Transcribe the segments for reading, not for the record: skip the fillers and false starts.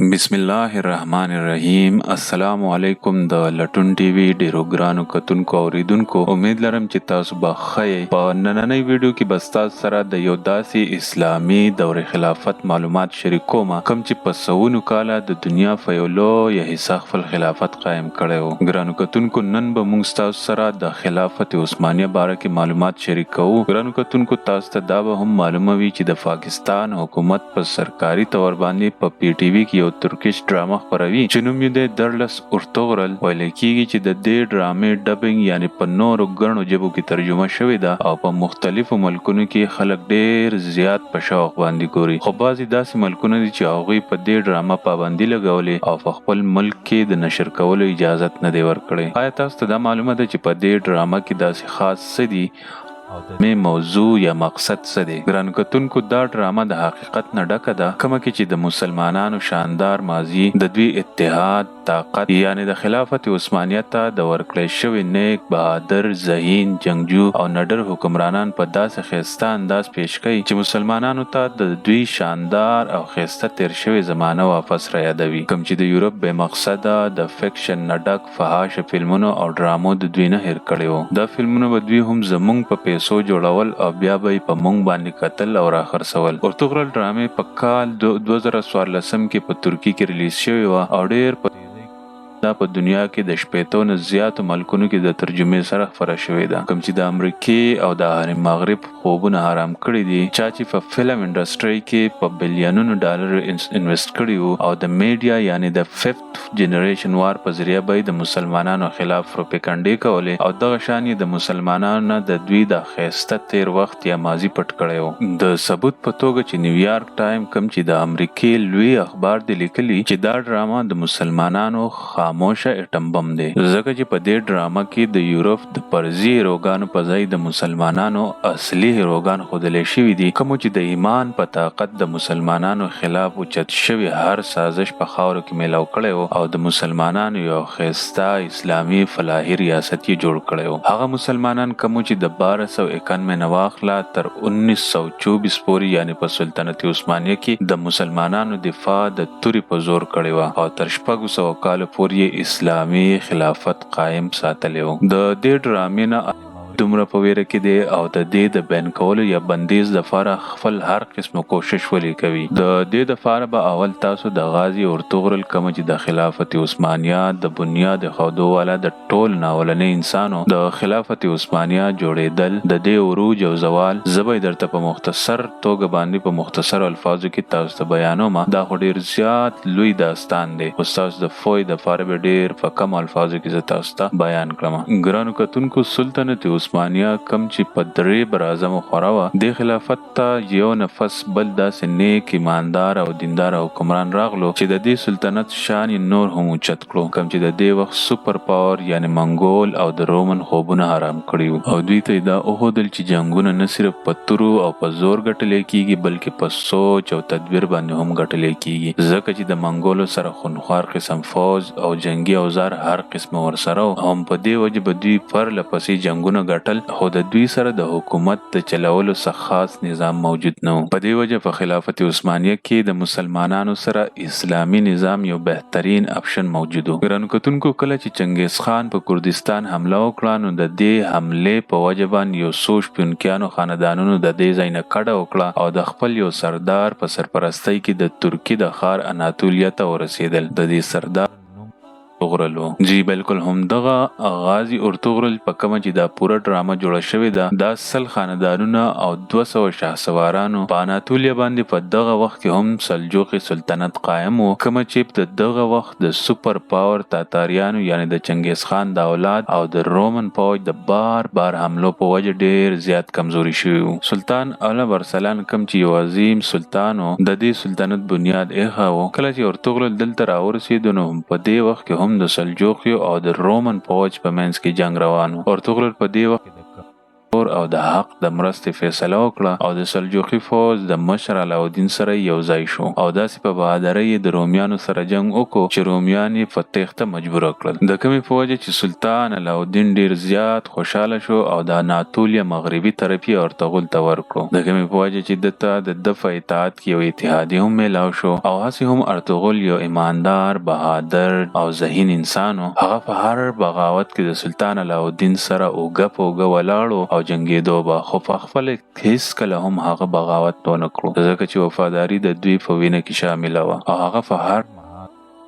بسم الله الرحمن الرحیم. السلام علیکم د لټون ټي وي ډیرو ګرانو کتونکو اوریدونکو. امید لرم چې تاسو به ښه یې. په نننۍ ویډیو کې به تاسو سره د یو داسې اسلامي دورې خلافت معلومات شریک کوم کوم چې په سونو کاله د دنیا په یو لوی حصہ خپل خلافت قائم کړی و. ګرانو کتونکو نن به موږ تاسو سره د خلافت عثمانيه باره کې معلومات شریک کوو. ګرانو کتونکو تاسو ته دا به هم معلومه وي چې د پاکستان حکومت په سرکاري تور باندې په پی ټي وي کې یو ترکیش ډرامه خپروي چې نوم یې د ارتغل ویل کیږي چې د دې ډرامې ډبینګ یعنی په نورو ګڼو ژبو کې ترجمه شوې ده او په مختلفو ملکونو کې خلک ډېر زیات په شوق باندې ګوري. خو بعضې داسې ملکونه دي چې هغوی په دې ډرامه پابندي لګولې او په خپل ملک کې د نشر کولو اجازت نه دی ورکړی. آیا تاسو ته دا معلومه ده چې په دې ډرامه کې داسې خاص څه دي مې موضوع یا مقصد څه دی؟ ګرانو کتونکو دا ډرامه د حقیقت نه ډکه ده، کومه کې چې د مسلمانانو شاندار ماضي، د دوی اتحاد، طاقت یعنی د خلافت عثمانيه ته د ورکړی شوی نیک، بهادر، ذهین، جنگجو او نډر حکمرانان په داسې ښایسته انداز پیش کوي چې مسلمانانو ته د دوی شاندار او ښایسته تیر شوی زمانه واپس را یادوي، کوم چې د یورپ بې مقصده د فکشن نه ډک فحاشه فلمونو او ډرامو د دوی نه هیر کړي وو. دا فلمونه به دوی هم زمونږ په پیسو جوړول او بیا به یې په مونږ باندې قتل او راخرڅول. ارتغل ډرامې په کال 2014 کې په ترکیه کې ریلیز شوې وه او ډېر په دا په دنیا کې د شپېتو نه زیاتو ملکونو کې د ترجمې سره خپره شوې ده، کوم چې د امریکې او د حرم مغرب خوبونه حرام کړي دي. چا چې په فلم انډسټري کې په بلیونونو ډالر انویسټ کړي وو او د میډیا یعنی د ففت جنریشن وار په ذریعہ به د مسلمانانو خلاف پروپاګاندا کولې او دغه شان د مسلمانانو نه د دوی د ښایسته تیر وخت یا ماضي پټ کړی وو. د ثبوت په توګه چې نیویارک ټایم کوم چې د امریکې لوی اخبار دی لیکلي چې دا ډرامه د مسلمانانو خاموشه اټم بم دی، ځکه چې په دې ډرامه کې د یورپ د پرزي هیروګانو په ځای د مسلمانانو اصلي هیروګان ښودلی شوي دي، کوم چې د ایمان په طاقت د مسلمانانو خلاف اوچت شوي هر سازش په خاورو کې میلاو کړی وو او د مسلمانانو یو ښایسته اسلامي فلاحي ریاست یې جوړ کړی وو. هغه مسلمانان کوم چې د 1291 نه واخله تر 1924 پورې یعنی په سلطنت عثمانيه کې د مسلمانانو دفاع د توري په زور کړی وه او تر 600 کال پورې اسلامي خلافت قائم ساتلی وو. د دې ډرامې نه دومره په ویره کې دی او د دې د بین کولو یا بندیز دپاره خپل هر قسم کوشش ولی کوي. د دې دپاره به اول تاسو د غازي ارتغل کوم چې د خلافت عثمانيه د بنیاد خودو والا د ټول ناولنې انسانو د خلافت عثمانيه جوړېدل د دې عروج او زوال زبې درته په مختصر توګه باندې په مختصر الفاظو کې تاسو ته بیانوم. دا خو ډیر زیات لوی داستان دی او تاسو د فوی د فار به ډیر په کم الفاظو کې تاسو ته بیان کړم. ګرانو کتونکو سلطنت عثمانيه کم چې په درې برازم خوراوه د خلافت ته یو نفس بل داسې نیک ایماندار او دیندار حکمران راغلو چې د دې سلطنت شان نور هم اوچت کړو، کم چې د دې وخت سوپر پاور یعنی منګول او د رومن خوبونه حرام کړي او دوی ته دا اوهدل چې جنگونه نه صرف په تورو او په زور ګټلې کیږي بلکې په سوچ او تدبیر باندې هم ګټلې کیږي، ځکه چې د منګولو سره خونخوار قسم فوج او جنگي اوزار هر قسم ورسره هم په دې وجه به دوی پر لپسې جنگونه خو د دوی سره د حکومت د چلولو څخه خاص نظام موجود نه و. په دې وجه په خلافت عثمانيه کې د مسلمانانو سره اسلامي نظام یو بهترین اپشن موجود و. ګرانو کتونکو کله چې چنګیز خان په کردستان حمله وکړه نو د دې حمله په وجه باندې یو څو شپونکیانو خاندانونو د دې ځای نه کډه وکړه او د خپل یو سردار په سرپرستۍ کې د ترکی د ښار اناتولیا ته ورسېدل. د دې سردار ارتغرل جی بالکل هم دغه غازي ارتغرل په کومه چې دا پوره ډرامه جوړه شوې ده دا سل خاندانونه او 200 شاهسوارانو په اناتولیا باندې په دغه وخت کې هم سلجوقي سلطنت قائم و، کومه چې په دغه وخت د سوپر پاور تاتاریانو یعنی د چنګیز خان د اولاد او د رومن فوج د بار حملو په وجه ډیر زیات کمزوري شوی و. سلطان علم ارسلان کوم چې یو عظیم سلطان و د دې سلطنت بنیاد ایښه و. کله چې ارتغرل دلته راورسېد نو په دې وخت کې هم د سلجوقیو او د رومن فوج په منځ کې جنگ روان و. ارتغرل په دې وخت او د حق د مرستې فیصله وکړه او د سلجوقي فوج د مشر علاودین سره یو ځای شو او داسې په بهادرۍ د رومیانو سره جنگ وکړو چې رومیان یې په تېښته مجبور کړل. د کومې په وجه چې سلطان علاودین ډیر زیات خوشاله شو او د اناتولیا مغربي طرفي ارتغل ته ورکړو. د کومې په وجه چې دته د په اطاعت کې یو اتحادیه هم میلاو شو او هسې هم ارتغل یو ایماندار بهادر او ذهین انسانو. هغه په هر بغاوت کې د سلطان علاودین سره اوږه په اوږه ولاړو او جنگېدو به، خو په خپل هیڅ کله هم هغه بغاوت ونه کړو ځکه چې وفاداري د دوی په وینه کې شامله وه او هغه په هر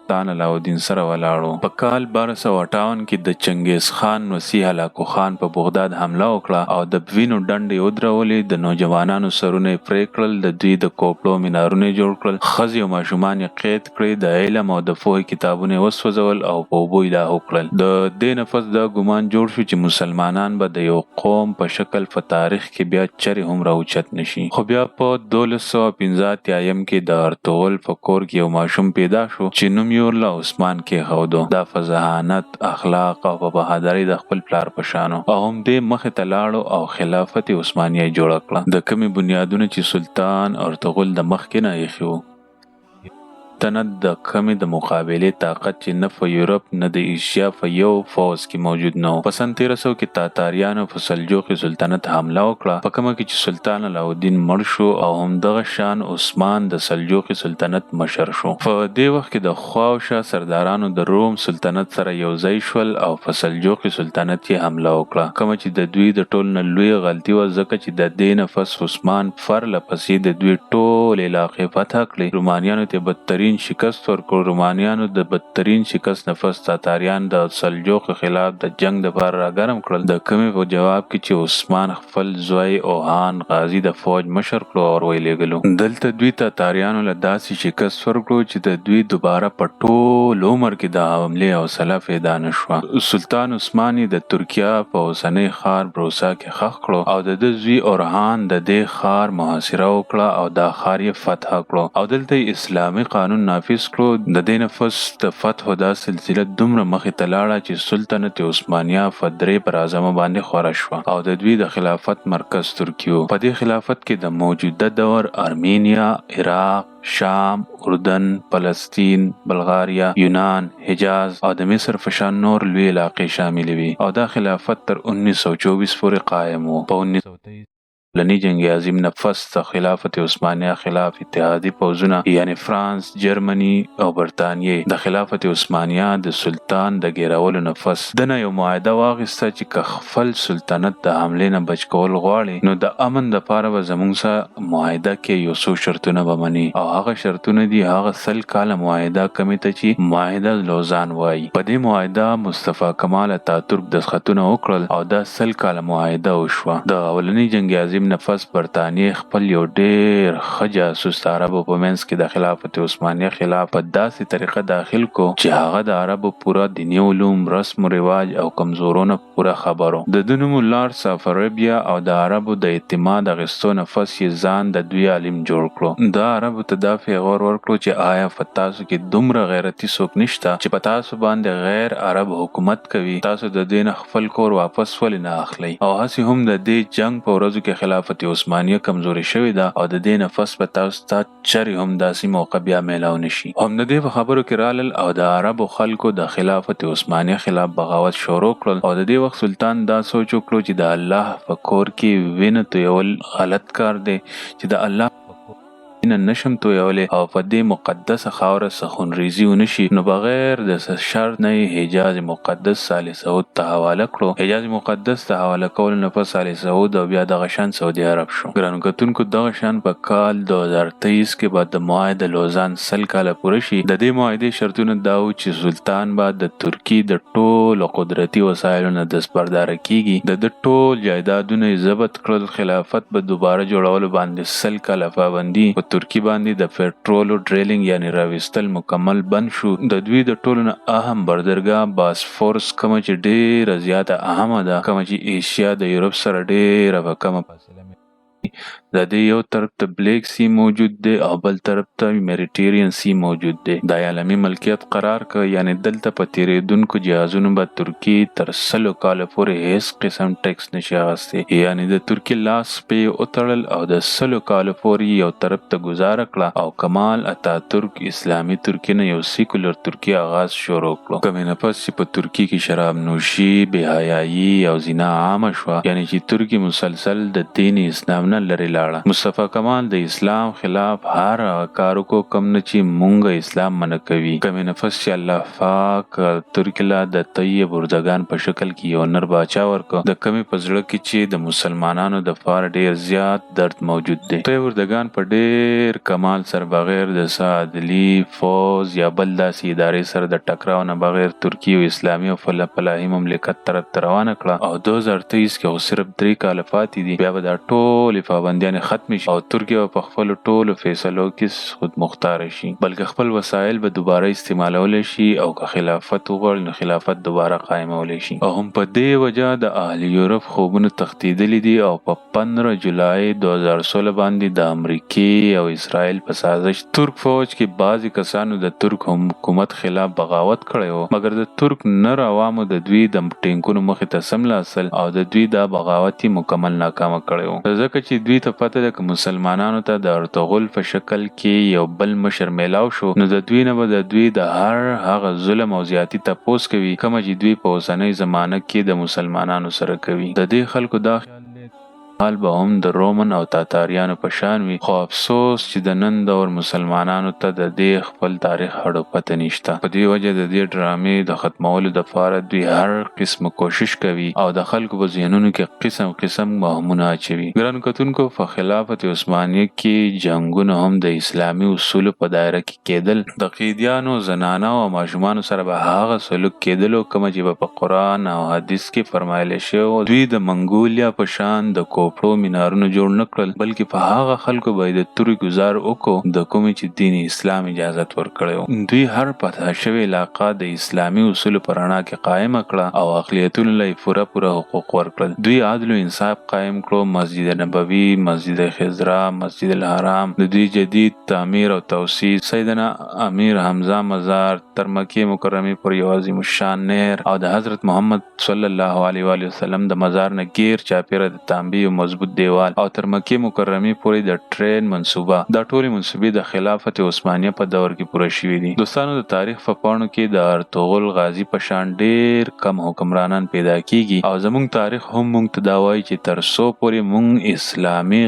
سلطان علاودین سره ولاړو. په کال 1258 کې د چنګیز خان وسیع هلاکو خان په بغداد حمله وکړه او د وینو ډنډې ودرولې. د نوجوانانو سرونه یې پرې کړل، د دوی د کوپړو مینارونه جوړ کړل، ښځې او ماشومان یې قید کړې، د علم او د پوهې کتابونه یې وسوځول او په اوبو یې لاهو کړل. د دې نفس دا ګمان جوړ شو چې مسلمانان به د یو قوم په شکل په تاریخ کې بیا چرې هم راوچت نشي. خو بیا په 1285 کې د ارتغل په کور کې یو ماشوم پیدا شو چې نوم ورله عثمان کې هودو. دا فضاحت اخلاق او په بهادرۍ د خپل پلار په شانو او هم دې مخې ته لاړو او خلافت عثمانيه جوړه کړه. د کومې بنیادونه چې سلطان ارتغل د مخکې نه ایښي وو، سلطنت د کمې د مقابلې طاقت چې نه په یورپ نه د ایشیا په یو فوز کې موجود نه و. په سن 1300 کې تاتاریانو په سلجوقي سلطنت حمله وکړه، په کومه کې چې سلطان علاودین مړ شو او هم دغه شان عثمان د سلجوقي سلطنت مشر شو. په دې وخت کې د خوا او شا سردارانو د روم سلطنت سره یو ځای شول او په سلجوقي سلطنت یې حمله وکړه، کومه چې د دوی د ټول نه لوی غلطي و ځکه چې د دې نفس عثمان پرله پسې د دوی ټول علاقې فتح کړې. رومانیانو ته بدترین شکست ورکړ. رومانیانو د بدترین شکست نفس تاتاریان د سلجوق خلاف د جنگ لپاره راګرم کړل، د کومې په جواب کې چې عثمان خپل زوی اوهان غازی د فوج مشر کړو او ورولېږلو. دلته دوی تاتاریانو له داسې شکست ورکړو چې د دوی دوباره په ټول عمر کې د حملې حوصله پیدا نه شوه. سلطان عثماني د ترکیه په اوسنۍ ښار بروسا کې ښخ کړو او د ده زوی اورهان د دې ښار محاصره وکړه او دا ښار یې فتح کړو او دلته اسلامي قانون نافذ کړو. د دې نفس د فتح دا سلسله دومره مخې ته لاړه چې سلطنت عثمانيه په 3 پر اعظمه باندې خوره شوه او د دوی د خلافت مرکز ترکیه. په دې خلافت کې د موجوده دور ارمینیا، عراق، شام، اردن، فلسطین، بلغاریا، یونان، حجاز او د مصر په شان نور لوی علاقې شامل وي او دا خلافت تر 1924 پورې قائم و. په 1923 لنی جنگ عظیم نفس د خلافت عثمانیه خلاف اتحادی پوځونه یعنی فرانس، جرمني او برتانیې د خلافت عثمانیه د سلطان د ګیرولو نفس دنه یو معاهده واغسته چې که خپل سلطنت د حملې نه بچ کول غواړي نو د امن لپاره به زمونږ سره معاهده کې یو څو شرطونه به مني او هغه شرطونه دي هغه 100 کاله معاهده کومه ته چې معاهده لوزان وایي. په دې معاهده مصطفی کمال اتاتورک دستخطونه وکړل او دا 100 کاله معاهده وشوه. د اولنی جنگ عظیم نفس برتانیې خپل یو ډېر ښه جاسوس د عربو په منځ کې د خلافت عثمانیه خلاف په داسې طریقه داخل کو چې هغه د عربو پوره دیني علوم، رسم و رواج او کمزورونه پوره خبرو. د ده نوم لارډ سافربیا او د عربو د اعتماد اخیستو نفس یې ځان د دوی عالم جوړ کړو. د عربو ته دا پیغور ورکړو چې آیا په تاسو کې دومره غیرتي څوک نشته چې په تاسو باندې غیر عرب حکومت کوي؟ تاسو د دې نه خپل کور واپس ولې نه اخلئ؟ او هسې هم د دې جنگ په ورځو کې خلافت عثمانیه کمزوري شوې ده او د دې نفس په تاسو ته چرې هم داسې موقع بیا میلاو نشي. هم د دې په خبرو کې رالل او د عربو خلکو د خلافت عثمانیه خلاف بغاوت شروع کړل او د دې وخت سلطان دا سوچ وکړو چې د الله په کور کې وینه تویول غلط کار دی چې د الله نه نشم تویولی او په دې مقدسه خاوره سخونریزي ونشي نو بغیر د شرط نه حجاز مقدس صالح سعود ته حواله کړو. حجاز مقدس ته حواله کول نه په صالح سعود او بیا دغه شان سعودي عرب شو. ګرانو کتونکو دغه شان په کال 2023 کې بعد د معاهده لوزان 100 کاله پوره شي. د دې معاهدې شرطونه دا و چې سلطان به د ترکی د ټولو قدرتي وسایلو نه دستبردار کیږي، د ټول جایدادونه ضبط کړل، خلافت به دوباره جوړولو باندې 100 کاله پابندي په ترکی باندې د پټرولو ډریلینګ یعنی راوستل مکمل بند شو. د دوی د ټولو نه اهم بندرګاه باسفورس کومه چې ډیره زیاته اهمه ده، کومه چې ایشیا د یورپ سره ډیره په کمه فاصله د دې یو طرف ته بلیک سی موجود دی او بل طرف ته میډیټرین سی موجود دی. د عالمي ملکیت قرار ک یعنی دلته په تیریدونکو جهازونو به ترکی تر 100 کال پورې هیڅ قسم ټیکس نشي اخیستی. یعنی د ترکی لاس په وتړل او د 100 کال پورې یو طرف ته گزاره کړه او کمال اتاتورک اسلامي ترکی نه یو سیکولر ترکی آغاز شروع کړو. کومه نه پس په ترکی کې شراب نوشي، بهایي او زنا عام شو، یعنی چې ترکی مسلسل د دین اسلام نه لري لاړه. مصطفی کمال د اسلام خلاف هر کارو کو کم نه چې مونږ اسلام منع کوي. کومه نه پس چې الله پاک ترکی لا د طیب بردگان په شکل کې یو نر باچا ورکو د کمی پزړه کې چې د مسلمانانو د فار ډیر زیات درد موجود دی. طیب بردگان په ډیر کمال سره بغیر د عدلی فوز یا بل داسې ادارې سره د ټکراو نه بغیر ترکی او اسلامي او فلاحي مملکت طرف ته روانه کړه او 2023 کې صرف 3 کال پاتې دي بیا به دا ټول پابندیان ختم شي او ترکی په خپل ټولو فیصلو کې خود مختار شي، بلکې خپل وسایل به دوباره استعمالول شي او که خلافت وغواړي نو خلافت دوباره قائمول شي. او هم په دې وجه د اهل یورپ خوبونه تختیدلي دي او په 15 جولای 2016 باندې د امریکای او اسرائیل په سازش ترک فوج کې بعضی کسانو د ترک حکومت خلاف بغاوت کړی و، مګر د ترک نر عوامو د دوی د ټینکونو مخې ته سملاستل او د دوی دا بغاوت مکمل ناکامه کړی و. ځکه چې دوی ته پته ده که مسلمانانو ته د ارتغل په شکل کې یو بل مشر میلاو شو نو د دوی نه به د دوی د هر هغه ظلم او زیاتی تپوس کوي کوم چې دوی په اوسنۍ زمانه کې د مسلمانانو سره کوي. د دې خلکو دا حال به هم د رومن او تاتاریانو په شان وي، خو افسوس چې د نن دور مسلمانانو ته د دې خپل تاریخ هډو پته نشته. په دې وجه د دې ډرامې د ختمولو لپاره دوی هر قسم کوشش کوي او د خلکو په ذهنونو کې قسم وهمونه اچوي. ګرانو کتونکو، په خلافت عثمانيه کې جنگونه هم د اسلامي اصولو په دایره کې کېدل. د قیدیانو، زنانو او ماشومانو سره به هغه سلوک کېدلو کوم چې په قرآن او حدیث کې فرمایلی شوی. دوی د منګولیا په شان د کوپړو مینارونه جوړ نکړل، بلکې په هغه خلکو باندې د توري گزار وکړو د کومې چې دین اسلام اجازت ورکړی. دوی هر فتح شوی علاقه د اسلامي اصول پر رڼا کې قائم کړه او اقلیتونو له پوره حقوق ورکړل. دوی عدل او انصاف قائم کړو. مسجد نبوي، مسجد خضرا، مسجد الحرام، د دوی جدید تعمیر او توسعه، سیدنا امیر حمزه مزار تر مکه مکرمه پر یو عظیم الشان نهر او د حضرت محمد صلی الله علیه و وسلم د مزار نه غیر چاپیره د تانبیه مضبوط دیوال او تر مکه مکرمه پورې د ټرین منصوبه، دا ټول منصوبې د خلافت عثمانیه په دور کې پوره شوې دي. دوستانو، د تاریخ په پاڼو کې د ارتغل غازی په شان ډیر کم حکمرانان پیدا کیږي او زموږ تاریخ هم موږ ته دا وایي چې تر څو پورې موږ اسلامي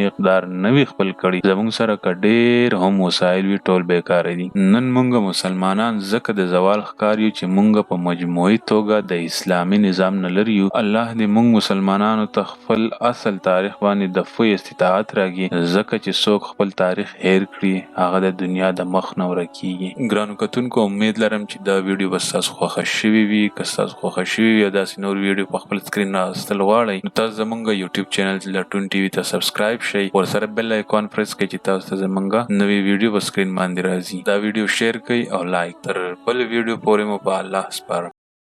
اقتدار نوي خپل کړي زموږ سره کډیر هم وسایل وی ټول بیکار دي. نن موږ مسلمانان زکه د زوال ښکار یو چې موږ په مجموعي توګه د اسلامي نظام نه لري. الله دې موږ مسلمانانو ته خپل اصل تاریخ باندې د فوی استطاعت راګي، ځکه چې څوک خپل تاریخ هیر کړي هغه د دنیا د مخ نه ورکیږي. ګرانو کتونکو، امید لرم چې دا ویډیو به تاسو خوښ شوي وي. که تاسو خوښ شوي وي یا داسې نور ویډیو په خپل سکرین راوستل غواړئ نو تاسو زمونږ یوټیوب چینل لټون ټي وي ته سبسکرايب شئ، ورسره بیل آیکون پریس کړئ چې تاسو ته زمونږ نوې ویډیو په سکرین باندې راځي. دا ویډیو شیر کړئ او لایک. تر بل ویډیو پورې مو په الله سپارم.